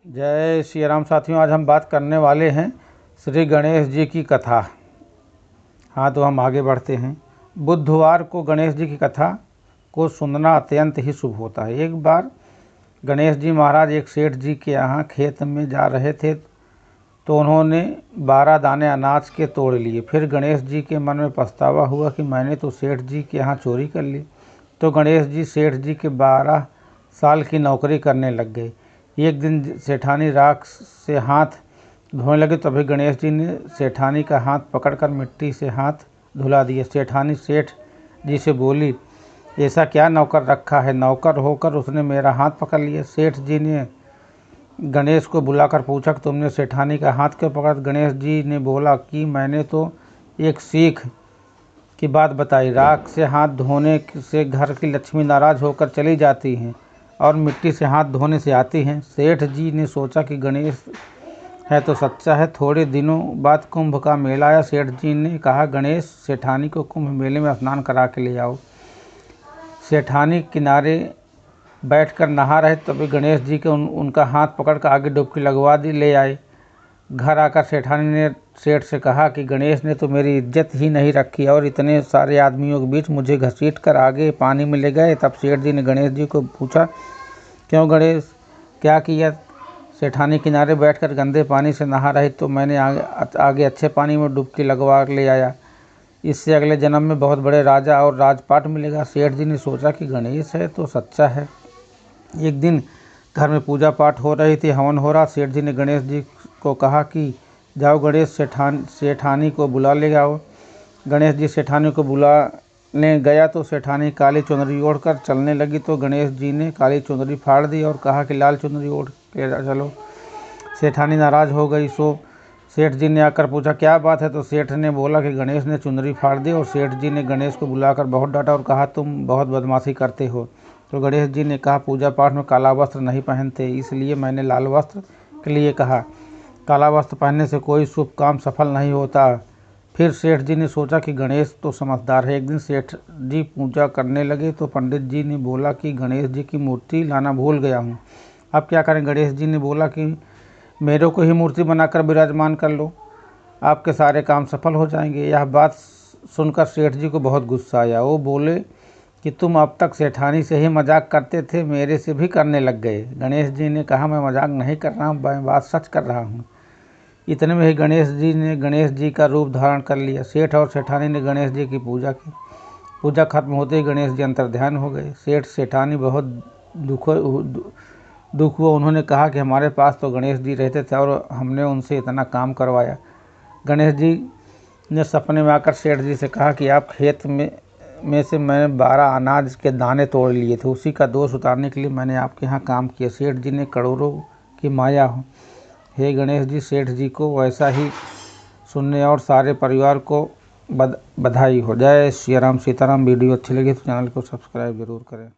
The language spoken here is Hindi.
जय श्री राम साथियों, आज हम बात करने वाले हैं श्री गणेश जी की कथा। हाँ, तो हम आगे बढ़ते हैं। बुधवार को गणेश जी की कथा को सुनना अत्यंत ही शुभ होता है। एक बार गणेश जी महाराज एक सेठ जी के यहाँ खेत में जा रहे थे तो उन्होंने 12 दाने अनाज के तोड़ लिए। फिर गणेश जी के मन में पछतावा हुआ कि मैंने तो सेठ जी के यहाँ चोरी कर ली। तो गणेश जी सेठ जी के 12 साल की नौकरी करने लग गए। एक दिन सेठानी राख से हाथ धोने लगे, तभी गणेश जी ने सेठानी का हाथ पकड़कर मिट्टी से हाथ धुला दिया। सेठानी सेठ जी से बोली, ऐसा क्या नौकर रखा है, नौकर होकर उसने मेरा हाथ पकड़ लिया। सेठ जी ने गणेश को बुलाकर पूछा कि तुमने सेठानी का हाथ क्यों पकड़ा। गणेश जी ने बोला कि मैंने तो एक सीख की बात बताई। राख से हाथ धोने से घर की लक्ष्मी नाराज होकर चली जाती हैं और मिट्टी से हाथ धोने से आती हैं। सेठ जी ने सोचा कि गणेश है तो सच्चा है। थोड़े दिनों बाद कुंभ का मेला आया। सेठ जी ने कहा, गणेश सेठानी को कुंभ मेले में स्नान करा के ले आओ। सेठानी किनारे बैठकर नहा रहे, तभी गणेश जी के उनका हाथ पकड़कर आगे डुबकी लगवा दी ले आए। घर आकर सेठानी ने सेठ से कहा कि गणेश ने तो मेरी इज्जत ही नहीं रखी और इतने सारे आदमियों के बीच मुझे घसीट कर आगे पानी में ले गए। तब सेठ जी ने गणेश जी को पूछा, क्यों गणेश, क्या किया। सेठानी किनारे बैठकर गंदे पानी से नहा रही तो मैंने आगे अच्छे पानी में डुबकी लगवा ले आया। इससे अगले जन्म में बहुत बड़े राजा और राजपाट मिलेगा। सेठ जी ने सोचा कि गणेश है तो सच्चा है। एक दिन घर में पूजा पाठ हो रही थी, हवन हो रहा। सेठ जी ने गणेश जी को कहा कि जाओ गणेश सेठानी को बुला ले आओ। गणेश जी सेठानी को बुलाने गया तो सेठानी काली चुनरी ओढ़कर चलने लगी। तो गणेश जी ने काली चुनरी फाड़ दी और कहा कि लाल चुनरी ओढ़ के चलो। सेठानी नाराज हो गई। सो सेठ जी ने आकर पूछा, क्या बात है। तो सेठ ने बोला कि गणेश ने चुनरी फाड़ दी। और सेठ जी ने गणेश को बुलाकर बहुत डांटा और कहा, तुम बहुत बदमाशी करते हो। तो गणेश जी ने कहा, पूजा पाठ में काला वस्त्र नहीं पहनते, इसलिए मैंने लाल वस्त्र के लिए कहा। काला वस्त्र पहनने से कोई शुभ काम सफल नहीं होता। फिर सेठ जी ने सोचा कि गणेश तो समझदार है। एक दिन सेठ जी पूजा करने लगे तो पंडित जी ने बोला कि गणेश जी की मूर्ति लाना भूल गया हूँ, अब क्या करें। गणेश जी ने बोला कि मेरे को ही मूर्ति बनाकर विराजमान कर लो, आपके सारे काम सफल हो जाएंगे। यह बात सुनकर सेठ जी को बहुत गुस्सा आया। वो बोले कि तुम अब तक सेठानी से ही मजाक करते थे, मेरे से भी करने लग गए। गणेश जी ने कहा, मैं मजाक नहीं कर रहा हूँ, मैं बात सच कर रहा हूँ। इतने में ही गणेश जी ने गणेश जी का रूप धारण कर लिया। सेठ और सेठानी ने गणेश जी की पूजा की। पूजा खत्म होते ही गणेश जी अंतर्ध्यान हो गए। सेठ सेठानी बहुत दुख हुआ। उन्होंने कहा कि हमारे पास तो गणेश जी रहते थे और हमने उनसे इतना काम करवाया। गणेश जी ने सपने में आकर सेठ जी से कहा कि आप खेत में से मैंने 12 अनाज के दाने तोड़ लिए थे, उसी का दोष उतारने के लिए मैंने आपके यहाँ काम किया। सेठ जी ने करोड़ों की माया हो। हे गणेश जी, सेठ जी को वैसा ही सुनने और सारे परिवार को बधाई हो। जय श्री राम सीताराम। वीडियो अच्छी लगी तो चैनल को सब्सक्राइब जरूर करें।